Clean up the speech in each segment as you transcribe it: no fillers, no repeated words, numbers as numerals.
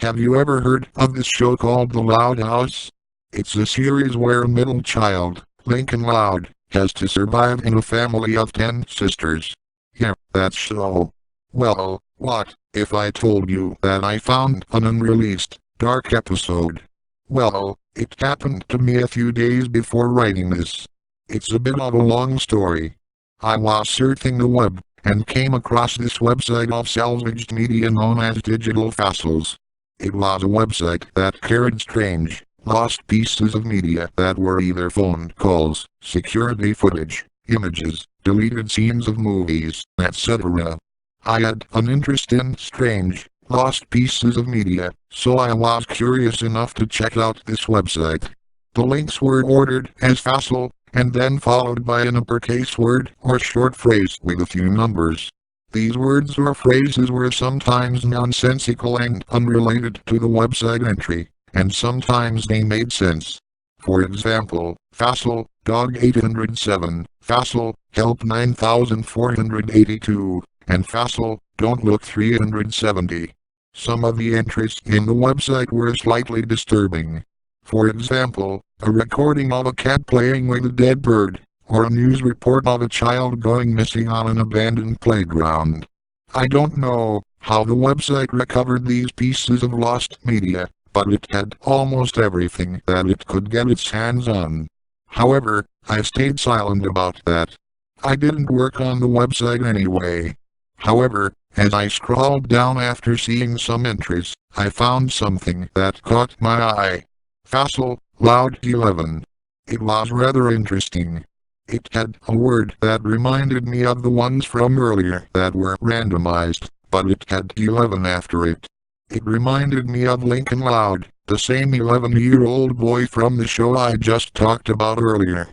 Have you ever heard of this show called The Loud House? It's a series where a middle child, Lincoln Loud, has to survive in a family of 10 sisters. Yeah, that's so. Well, what if I told you that I found an unreleased, dark episode? Well, it happened to me a few days before writing this. It's a bit of a long story. I was surfing the web, and came across this website of salvaged media known as Digital Fossils. It was a website that carried strange, lost pieces of media that were either phone calls, security footage, images, deleted scenes of movies, etc. I had an interest in strange, lost pieces of media, so I was curious enough to check out this website. The links were ordered as fossil, and then followed by an uppercase word or short phrase with a few numbers. These words or phrases were sometimes nonsensical and unrelated to the website entry, and sometimes they made sense. For example, fossil, dog 807, fossil, help 9482, and fossil, don't look 370. Some of the entries in the website were slightly disturbing. For example, a recording of a cat playing with a dead bird, or a news report of a child going missing on an abandoned playground. I don't know how the website recovered these pieces of lost media, but it had almost everything that it could get its hands on. However, I stayed silent about that. I didn't work on the website anyway. However, as I scrolled down after seeing some entries, I found something that caught my eye. Fossil, Loud 11. It was rather interesting. It had a word that reminded me of the ones from earlier that were randomized, but it had 11 after it. It reminded me of Lincoln Loud, the same 11-year-old boy from the show I just talked about earlier.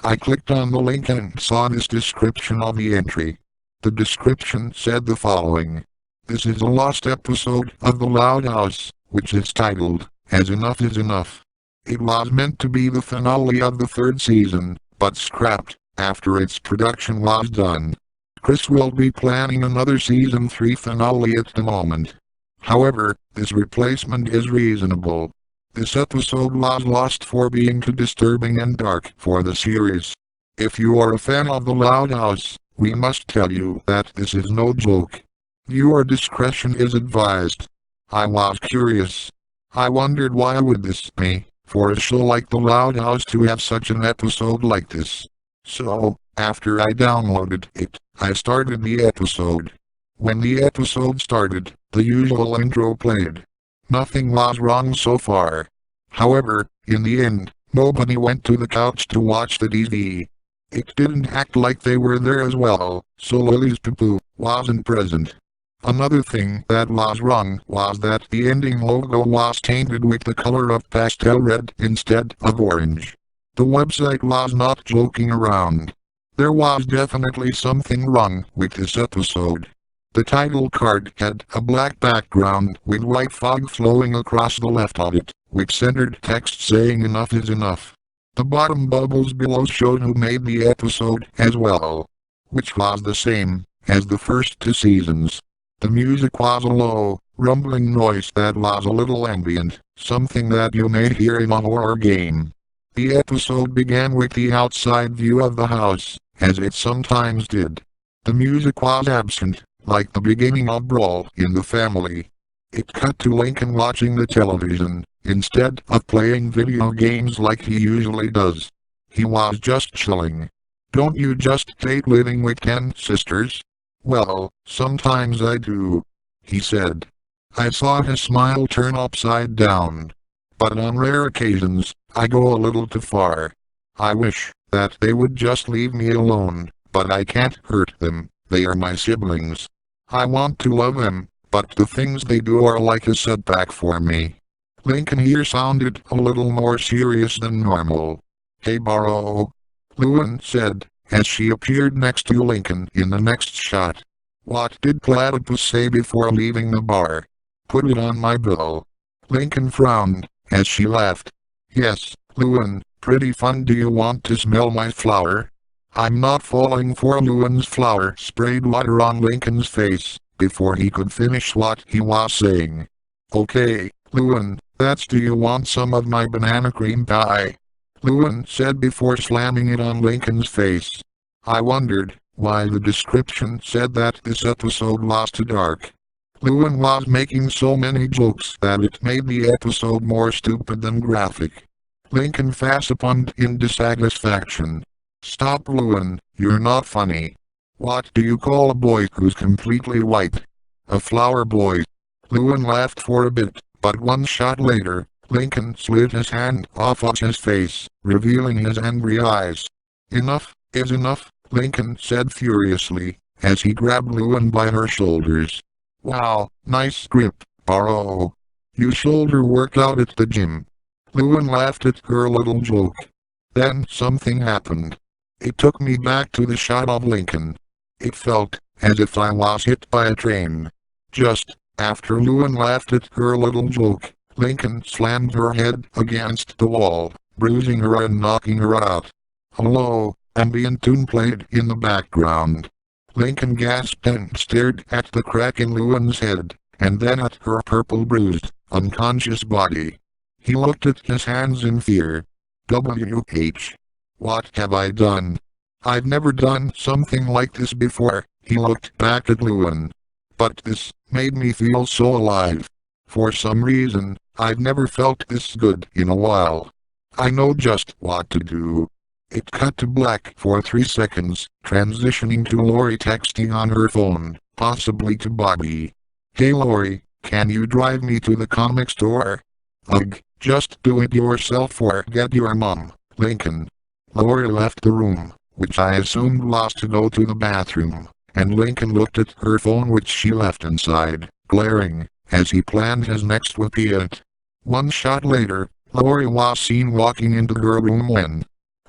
I clicked on the link and saw this description of the entry. The description said the following. This is a lost episode of The Loud House, which is titled, As Enough Is Enough. It was meant to be the finale of the 3rd season, but scrapped after its production was done. Chris will be planning another season 3 finale at the moment. However, this replacement is reasonable. This episode was lost for being too disturbing and dark for the series. If you are a fan of The Loud House, we must tell you that this is no joke. Viewer discretion is advised. I was curious. I wondered why would this be for a show like The Loud House to have such an episode like this. So, after I downloaded it, I started the episode. When the episode started, the usual intro played. Nothing was wrong so far. However, in the end, nobody went to the couch to watch the TV. It didn't act like they were there as well, so Lily's poo-poo wasn't present. Another thing that was wrong was that the ending logo was tainted with the color of pastel red instead of orange. The website was not joking around. There was definitely something wrong with this episode. The title card had a black background with white fog flowing across the left of it, with centered text saying enough is enough. The bottom bubbles below showed who made the episode as well, which was the same as the first 2 seasons. The music was a low, rumbling noise that was a little ambient, something that you may hear in a horror game. The episode began with the outside view of the house, as it sometimes did. The music was absent, like the beginning of Brawl in the Family. It cut to Lincoln watching the television, instead of playing video games like he usually does. He was just chilling. Don't you just hate living with 10 sisters? Well, sometimes I do, he said. I saw his smile turn upside down. But on rare occasions, I go a little too far. I wish that they would just leave me alone, but I can't hurt them. They are my siblings. I want to love them, but the things they do are like a setback for me. Lincoln here sounded a little more serious than normal. Hey Barrow, Luan said, as she appeared next to Lincoln in the next shot. What did Platypus say before leaving the bar? Put it on my bill. Lincoln frowned, as she laughed. Yes, Luan, pretty fun. Do you want to smell my flower? I'm not falling for Luan's flower sprayed water on Lincoln's face, before he could finish what he was saying. Okay, Lewin, that's do you want some of my banana cream pie? Lewin said before slamming it on Lincoln's face. I wondered why the description said that this episode was too dark. Lewin was making so many jokes that it made the episode more stupid than graphic. Lincoln facepalmed in dissatisfaction. Stop, Lewin, you're not funny. What do you call a boy who's completely white? A flower boy. Lewin laughed for a bit, but one shot later, Lincoln slid his hand off of his face, revealing his angry eyes. Enough is enough, Lincoln said furiously, as he grabbed Lewin by her shoulders. Wow, nice grip, Baro. You shoulder worked out at the gym. Lewin laughed at her little joke. Then something happened. It took me back to the shot of Lincoln. It felt as if I was hit by a train. Just after Lewin laughed at her little joke, Lincoln slammed her head against the wall, bruising her and knocking her out. Hello, ambient tune played in the background. Lincoln gasped and stared at the crack in Lewin's head, and then at her purple bruised, unconscious body. He looked at his hands in fear. WH. What have I done? I've never done something like this before. He looked back at Lewin. But this made me feel so alive. For some reason, I've never felt this good in a while. I know just what to do. It cut to black for 3 seconds, transitioning to Lori texting on her phone, possibly to Bobby. Hey Lori, can you drive me to the comic store? Ugh, just do it yourself or get your mom, Lincoln. Lori left the room, which I assumed was to go to the bathroom, and Lincoln looked at her phone which she left inside, glaring, as he planned his next whip. One shot later, Lori was seen walking into her room when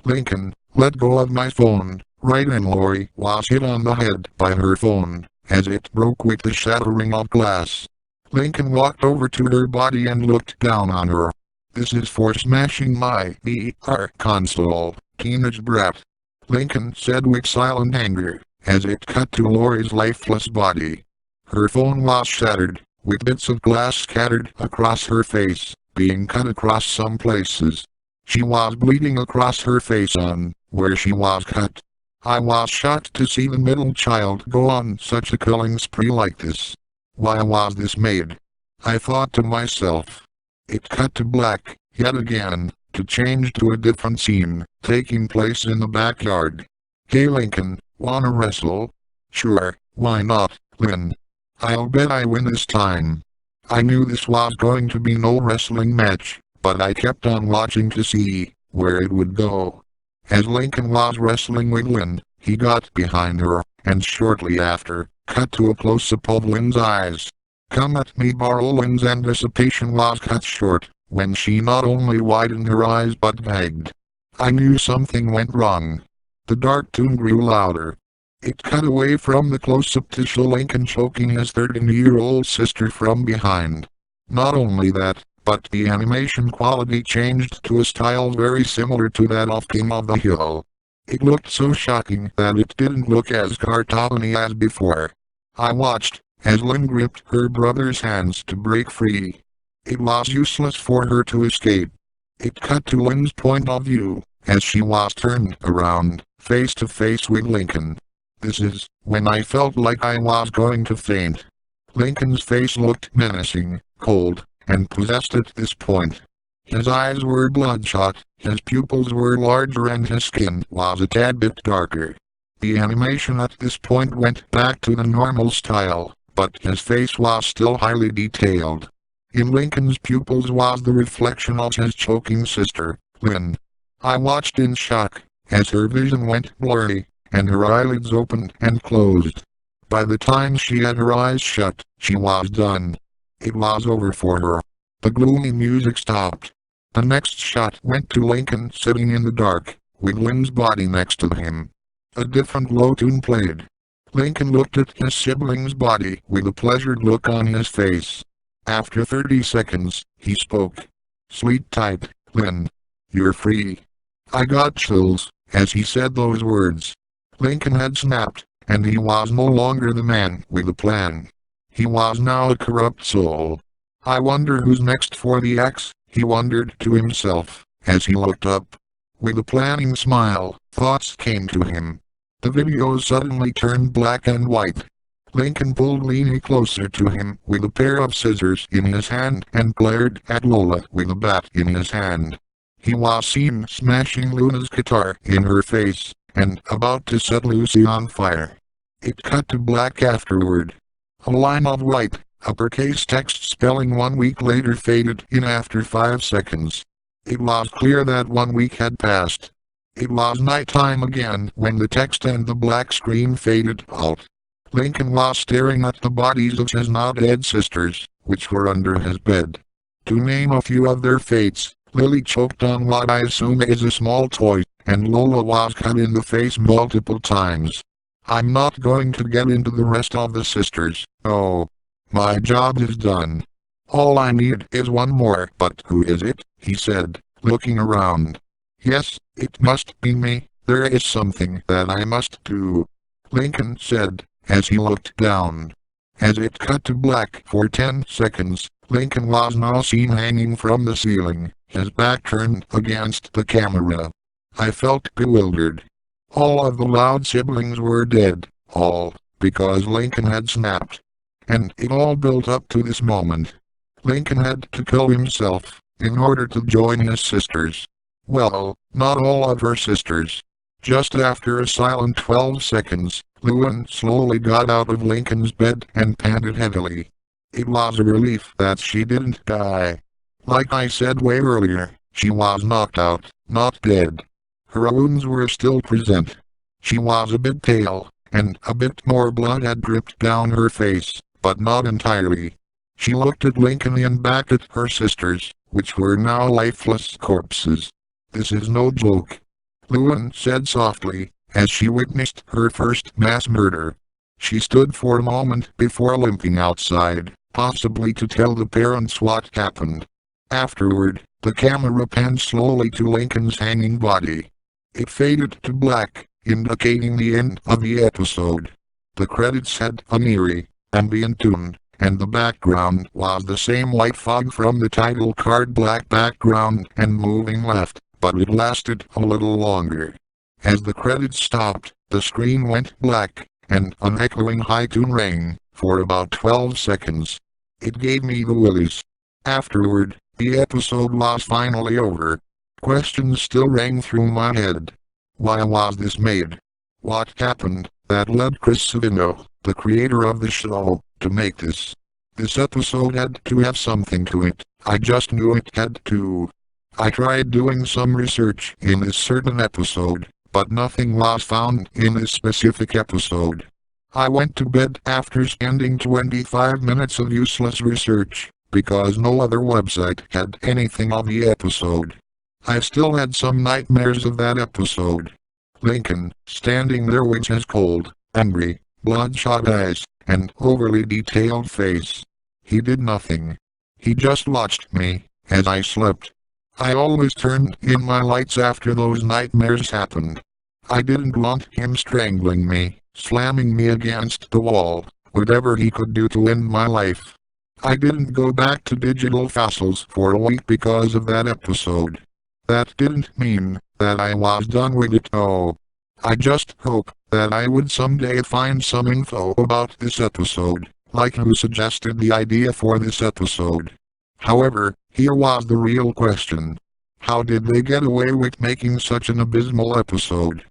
Lincoln let go of my phone, right, and Lori was hit on the head by her phone, as it broke with the shattering of glass. Lincoln walked over to her body and looked down on her. This is for smashing my VR console, teenage brat. Lincoln said with silent anger, as it cut to Lori's lifeless body. Her phone was shattered, with bits of glass scattered across her face, being cut across some places. She was bleeding across her face on where she was cut. I was shocked to see the middle child go on such a killing spree like this. Why was this made? I thought to myself. It cut to black, yet again, to change to a different scene, taking place in the backyard. Hey Lincoln, wanna wrestle? Sure, why not, Lynn? I'll bet I win this time. I knew this was going to be no wrestling match, but I kept on watching to see where it would go. As Lincoln was wrestling with Lynn, he got behind her, and shortly after, cut to a close-up of Lynn's eyes. Come at me, Baro. Lynn's anticipation was cut short, when she not only widened her eyes but gagged. I knew something went wrong. The dark tune grew louder. It cut away from the close-up to show Lincoln choking his 13-year-old sister from behind. Not only that, but the animation quality changed to a style very similar to that of King of the Hill. It looked so shocking that it didn't look as cartoony as before. I watched as Lynn gripped her brother's hands to break free. It was useless for her to escape. It cut to Lynn's point of view, as she was turned around, face to face with Lincoln. This is when I felt like I was going to faint. Lincoln's face looked menacing, cold, and possessed at this point. His eyes were bloodshot, his pupils were larger and his skin was a tad bit darker. The animation at this point went back to the normal style, but his face was still highly detailed. In Lincoln's pupils was the reflection of his choking sister, Lynn. I watched in shock, as her vision went blurry, and her eyelids opened and closed. By the time she had her eyes shut, she was done. It was over for her. The gloomy music stopped. The next shot went to Lincoln sitting in the dark, with Lynn's body next to him. A different low tune played. Lincoln looked at his sibling's body with a pleasured look on his face. After 30 seconds, he spoke. Sleep tight, Lynn. You're free. I got chills, as he said those words. Lincoln had snapped, and he was no longer the man with a plan. He was now a corrupt soul. I wonder who's next for the axe, he wondered to himself, as he looked up. With a planning smile, thoughts came to him. The video suddenly turned black and white. Lincoln pulled Leanie closer to him with a pair of scissors in his hand and glared at Lola with a bat in his hand. He was seen smashing Luna's guitar in her face, and about to set Lucy on fire. It cut to black afterward. A line of white, uppercase text spelling 1 week later faded in after 5 seconds. It was clear that 1 week had passed. It was nighttime again when the text and the black screen faded out. Lincoln was staring at the bodies of his now-dead sisters, which were under his bed. To name a few of their fates, Lily choked on what I assume is a small toy, and Lola was cut in the face multiple times. I'm not going to get into the rest of the sisters. Oh. My job is done. All I need is one more. But who is it? He said, looking around. Yes, it must be me. There is something that I must do, Lincoln said, as he looked down. As it cut to black for 10 seconds, Lincoln was now seen hanging from the ceiling, his back turned against the camera. I felt bewildered. All of the Loud siblings were dead, all because Lincoln had snapped. And it all built up to this moment. Lincoln had to kill himself in order to join his sisters. Well, not all of her sisters. Just after a silent 12 seconds, Luan slowly got out of Lincoln's bed and panted heavily. It was a relief that she didn't die. Like I said way earlier, she was knocked out, not dead. Her wounds were still present. She was a bit pale, and a bit more blood had dripped down her face, but not entirely. She looked at Lincoln and back at her sisters, which were now lifeless corpses. This is no joke, Luan said softly, as she witnessed her first mass murder. She stood for a moment before limping outside, possibly to tell the parents what happened. Afterward, the camera panned slowly to Lincoln's hanging body. It faded to black, indicating the end of the episode. The credits had an eerie, ambient tune, and the background was the same white fog from the title card, black background and moving left, but it lasted a little longer. As the credits stopped, the screen went black, and an echoing high tune rang, for about 12 seconds. It gave me the willies. Afterward, the episode was finally over. Questions still rang through my head. Why was this made? What happened that led Chris Savino, the creator of the show, to make this? This episode had to have something to it. I just knew it had to. I tried doing some research in this certain episode, but nothing was found in this specific episode. I went to bed after spending 25 minutes of useless research, because no other website had anything on the episode. I still had some nightmares of that episode. Lincoln, standing there with his cold, angry, bloodshot eyes, and overly detailed face. He did nothing. He just watched me, as I slept. I always turned in my lights after those nightmares happened. I didn't want him strangling me, slamming me against the wall, whatever he could do to end my life. I didn't go back to digital fossils for a week because of that episode. That didn't mean that I was done with it. Oh. I just hope that I would someday find some info about this episode, like who suggested the idea for this episode. However, here was the real question. How did they get away with making such an abysmal episode?